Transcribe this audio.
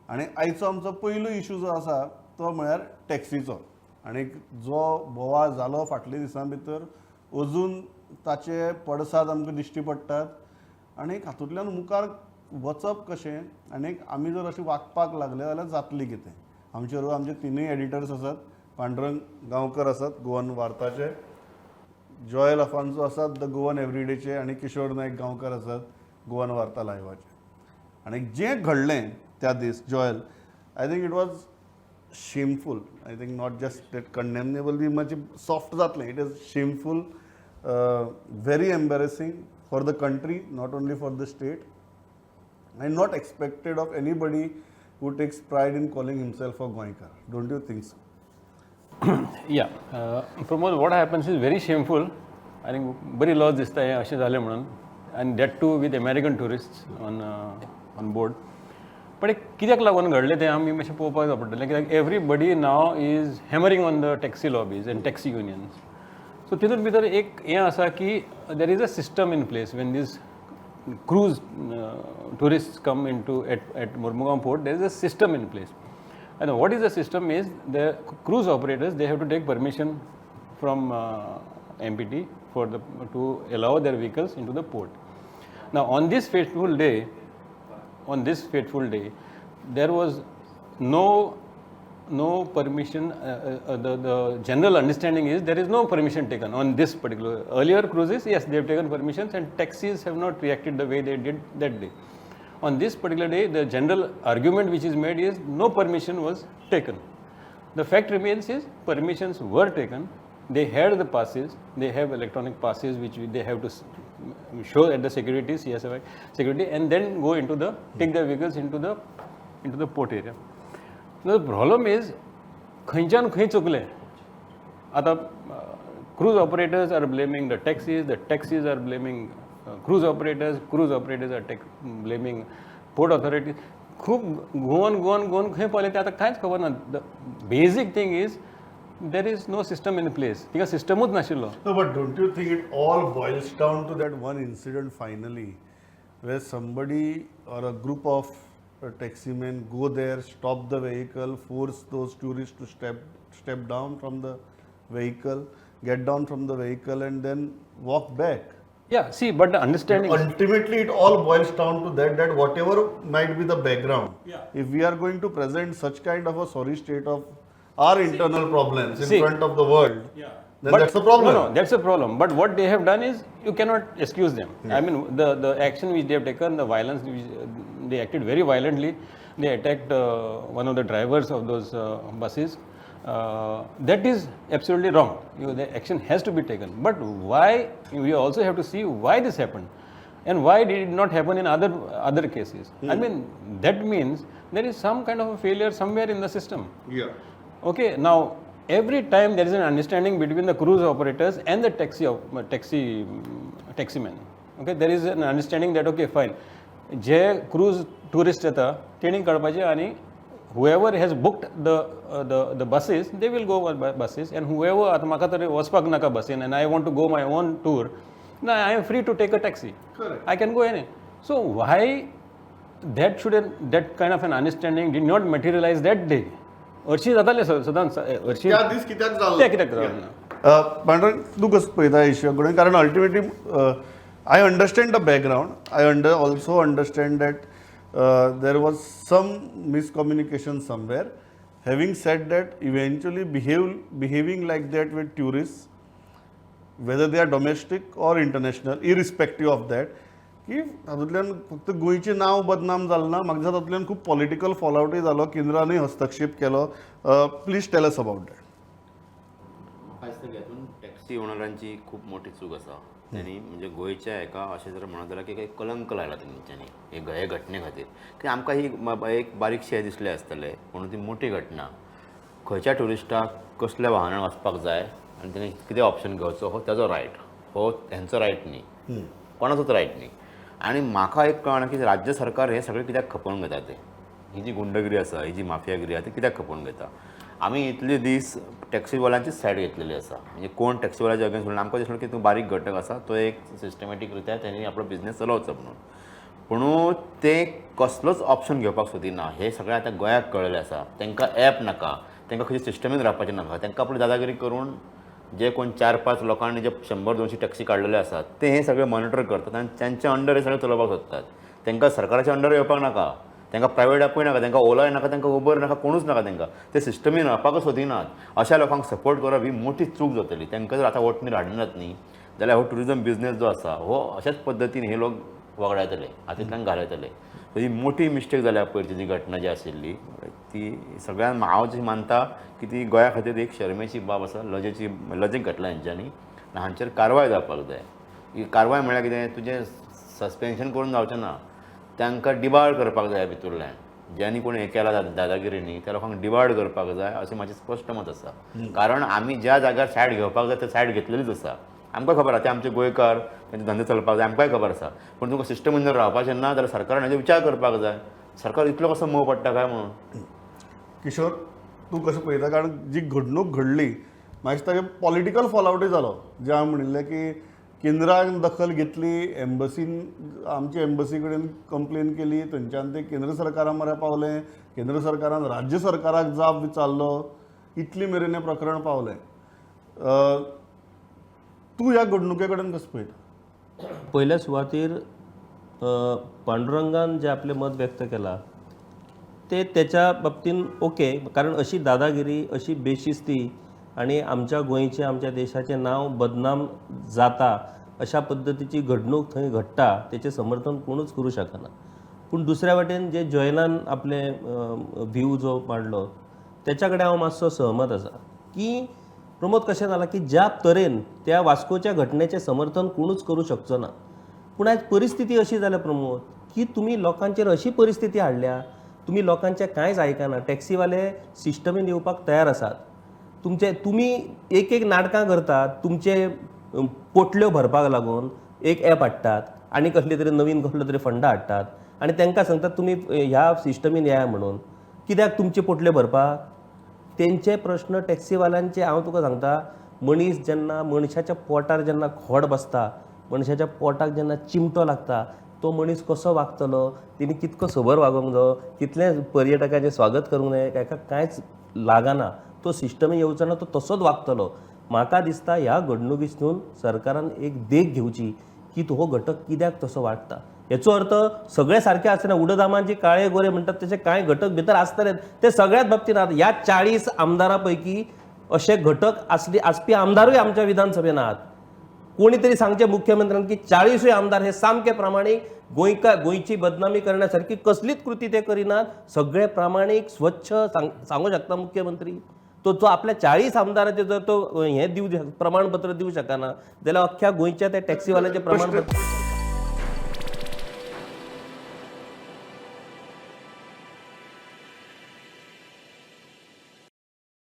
आनी आयचो आमचो पयलो इशू जो आसा तो म्हळ्यार टॅक्सीचो. आनी जो बोवाळ जालो फाटल्या दिसां भितर अजून ताचे पडसाद आमकां दिश्टी पडटात. आनी हातूंतल्यान मुखार वचप कशें आनीक आमी जर अशें वागपाक लागले जाल्यार जातलें कितें. आमचे बरोबर आमचे तिनूय एडिटर्स आसात. पांडुरंग गांवकर आसात गोवन वार्ताचे, जॉयल अफान्सो आसात द गोवन एवरीडेचे, आनी किशोर नायक गांवकर आसात गोवन वार्ता लायव्हाचे. आनी जें घडलें त्या दीस जॉयल, I think it was shameful. I think not just that condemnable बी मातशें सॉफ्ट जातलें. It is shameful, very embarrassing for the country, not only for the state, and not expected of anybody who takes pride in calling himself a Goinkar. Don't you think so? Yeah, Pramod, what happens is very shameful. I think very loss दिसता हे अशें जालें म्हणून, and that too with American tourists on board. पण कित्याक लागून घडलें तें आमी मातशें पळोवपाक जाय पडटलें, कित्याक everybody now is hammering on the taxi lobbies and taxi unions. So तितून भितर एक हें आसा की there is a system in place when these cruise tourists come into at Mormugao port. There is a system in place, and what is the system is the cruise operators, they have to take permission from MPT to allow their vehicles into the port. Now on this fateful day, there was no permission. The general understanding is there is no permission taken on this particular. Earlier cruises, yes, they have taken permissions, and taxis have not reacted the way they did that day. On this particular day, the general argument which is made is no permission was taken. The fact remains is permissions were taken. They had the passes. They have electronic passes which they have to show at the security, CSFI security, and then go into take their vehicles into the port area. The problem is खंयच्यान खंय चुकलें. आतां cruise operators are blaming the taxis are blaming cruise operators are blaming port authorities. खूब घुवन खंय पावलें तें आतां कांयच खबर ना. The basic thing is there is no system in place. तिका सिस्टमूच नाशिल्लो. No, but don't you think it all boils down to that one incident finally, where somebody or a group of taxi men go there, stop the vehicle, force those tourists to step down from the vehicle, get down from the vehicle, and then walk back? Yeah, see, but the understanding Ultimately, it all boils down to that whatever might be the background, if we are going to present such kind of a sorry state of our internal problems in front of the world, then that's the problem. No, that's a problem. But what they have done is you cannot excuse them. I mean, the action which they have taken, the violence, they acted very violently. They attacked one of the drivers of those buses. That is absolutely wrong. The action has to be taken. But why? We also have to see why this happened, and why did it not happen in other cases. I mean, that means there is some kind of a failure somewhere in the system. Yeah. Okay, now every time there is an understanding between the cruise operators and the taxi men. Okay, there is an understanding that okay, fine, जे cruise tourist येता तेणी कळपाचें आनी whoever has booked the buses, they will go by buses, and whoever आतां म्हाका तरी वचपाक नाका बसीन and I want to go my own tour, now I am free to take a taxi. Correct. I can go any. So why that kind of an understanding did not materialize that day? Arshi जातालें सदांच अर्शी त्या दीस कित्याक जालो? तें कित्याक जालें ना? पांडुरंग, तूं कसो पळयता इश्यू कडेन? कारण ultimately I understand the background. I also understand that there was some miscommunication somewhere. Having said that, eventually behaving like that with tourist, whether they are domestic or international, irrespective of that, की तातूंतल्यान फक्त गोंयचें नांव बदनाम जालें ना, म्हाका दिसता तातूंतल्यान खूब पॉलिटिकल फॉलआवटूय जालो, केंद्रानूय हस्तक्षेप केलो. Please tell us about that. आयज तर हातून टॅक्सी ओनरांची खूब मोठी चूक आसा. त्यांनी म्हणजे गोंयच्या हेका अशें जर म्हणत जाल्यार की कलंक लायला तेंच्यांनी हे घटने खातीर. की आमकां ही एक बारीकशें हें दिसलें आसतलें, म्हणून ती मोठी घटना. खंयच्या ट्युरिस्टाक कसल्या वाहनान वचपाक जाय आनी तेणी कितें ऑप्शन घेवचो, हो ताजो रायट, हो तेंचो रायट न्ही, कोणाचोच रायट न्ही. आनी म्हाका एक कळना की राज्य सरकार हें सगळें कित्याक खपोवन घेता तें. ही जी गुंडगिरी आसा, ही जी माफियागिरी आसा ती कित्याक खपोवन घेता. आमी इतले दीस टॅक्सीवाल्यांचीच सायड घेतलेली आसा. म्हणजे कोण टॅक्सीवाल्याच्या अगेन्स्ट म्हणून आमकां दिसलें की तूं बारीक घटक आसा, तो एक सिस्टमॅटीक रित्या तेणी आपलो बिझनेस चलोवचो म्हणून. पूण ते कसलोच ऑप्शन घेवपाक सोदिना. हे सगळें आतां गोंयाक कळलें आसा. तांकां ॲप नाका, तांकां खंयची सिस्टमीन रावपाचें नाका. तांकां आपली दादागिरी करून जे कोण 4-5 लोकांनी जे 100-200 टॅक्सी काडलेले आसात ते हे सगळे मॉनिटर करतात आनी त्यांच्या अंडर हे सगळें चलोवपाक सोदतात. तांकां सरकाराच्या अंडर येवपाक नाका, तांकां प्रायवेट ॲपूय नाका, तांकां ओलाय नाका, तांकां उबर नाका, कोणूच नाका तांकां. ते सिस्टमीन रावपाकच सोदिनात. अशा लोकांक सपोर्ट करप ही मोठी चूक जातली. तांकां जर आतां वटणीर हाडिनात न्ही जाल्यार हो टुरिजम बिझनेस जो आसा हो अशाच पद्दतीन हे लोक वगडायतले, हातींतल्यान घालयतले. सो ही मोठी मिस्टेक जाल्या पयरची जी घटना जी आशिल्ली ती सगळ्यान हांव जी मानता की ती गोंया खातीर एक शर्मेची बाब आसा. लजेक घडला हेंच्यांनी आनी हांचेर कारवाय जावपाक जाय. ही कारवाय म्हळ्यार कितें, तुजें सस्पेन्शन करून जावचें ना, तांकां डिबार्ड करपाक जाय भितरल्यान. ज्यांनी कोणी हें केला दादागिरीनी त्या लोकांक डिबार्ड करपाक जाय अशें म्हाजें स्पश्ट मत आसा. कारण आमी ज्या जाग्यार सायड घेवपाक जाय ते सायड घेतलेलीच आसा. आमकां खबर आसा ते आमचे गोंयकार, तेंचे धंदे चलपाक जाय, आमकांय खबर आसा. पूण तुका सिस्टमीन जर रावपाचें ना जाल्यार सरकारान हेजो विचार करपाक जाय. सरकार इतलो कसो मोव पडटा काय म्हणून. किशोर, तूं कशें पळयता? कारण जी घडणूक घडली म्हाका दिसता की पॉलिटिकल फॉलआवटूय जालो. जे हांवें म्हणिल्लें की केंद्रान दखल घेतली, एम्बसीन आमचे एम्बसी कडेन कंप्लेन केली, थंयच्यान ते केंद्र सरकारा म्हऱ्या पावलें, केंद्र सरकारान राज्य सरकाराक जाप विचारलो, इतली मेरेन हें प्रकरण पावलें. तूं ह्या घडणुके कडेन कसो पळयता? पहिल्या सुवातेर पांडुरंगान जे आपले मत व्यक्त केला ते त्याच्या बाबतीन ओके. कारण अशी दादागिरी, अशी बेशिस्ती आणि आमच्या गोंयचें, आमच्या देशाचें नांव बदनाम जाता अशा पद्दतीची घडणूक थंय घडटा तेचें समर्थन कोणूच करूं शकना. पूण दुसऱ्या वाटेन जे जॉयनान आपले व्ह्यू जो मांडलो त्याच्या कडेन हांव मातसो सहमत आसा की प्रमोद कशें जालां की ज्या तरेन त्या वास्कोच्या घटनेचें समर्थन कोणूच करूं शकचो ना. पूण आयज परिस्थिती अशी जाल्या प्रमोद की तुमी लोकांचेर अशी परिस्थिती हाडल्या, तुमी लोकांचें कांयच आयकना. टॅक्सीवाले सिस्टमीन येवपाक तयार आसात. तुमी एक नाटकां करतात, तुमचे पोटल्यो भरपाक लागून एक ॲप हाडटात आनी कसले तरी नवीन कसलो तरी फंड हाडटात आनी तांकां सांगतात तुमी ह्या सिस्टमीन येया म्हणून. कित्याक तुमचे पोटले भरपाक? तेंचे प्रश्न टॅक्सीवाल्यांचे हांव तुका सांगता, मनीस जेन्ना मनशाच्या पोटार जेन्ना खोड बसता, मनशाच्या पोटाक जेन्ना चिमटो लागता, तो मनीस कसो वागतलो, तेणी कितको सोबर वागोंक जाय, कितलें पर्यटकाचें स्वागत करूंक जाय, हाका कांयच लागना. तो सिस्टमी येवचो ना, तो तसोच वागतलो. म्हाका दिसता ह्या घडणुकीतून सरकारान एक देख घेवची की तो घटक कित्याक तसो वागता. हेचो अर्थ सगळे सारखे आसना. उडदामांचे काळे गोरे म्हणटात तसे कांय घटक भितर आसतले. ते सगळ्याच बाबतींत ह्या 40 आमदारां पैकी असे घटक आसपी आमदारूय आमच्या विधानसभेन आहात. कोणी तरी सांगचे मुख्यमंत्र्यान की 40 आमदार हे सामके प्रामाणीक, गोंयची बदनामी करण्यासारखी कसलीच कृती ते करिनात, सगळे प्रामाणीक स्वच्छ सांगू शकता मुख्यमंत्री. तो आपल्या 40 आमदारांचे जर तो हे प्रमाणपत्र दिवं शकना जाल्यार अख्ख्या गोंयच्या त्या टॅक्सीवाल्याचे प्रमाणपत्र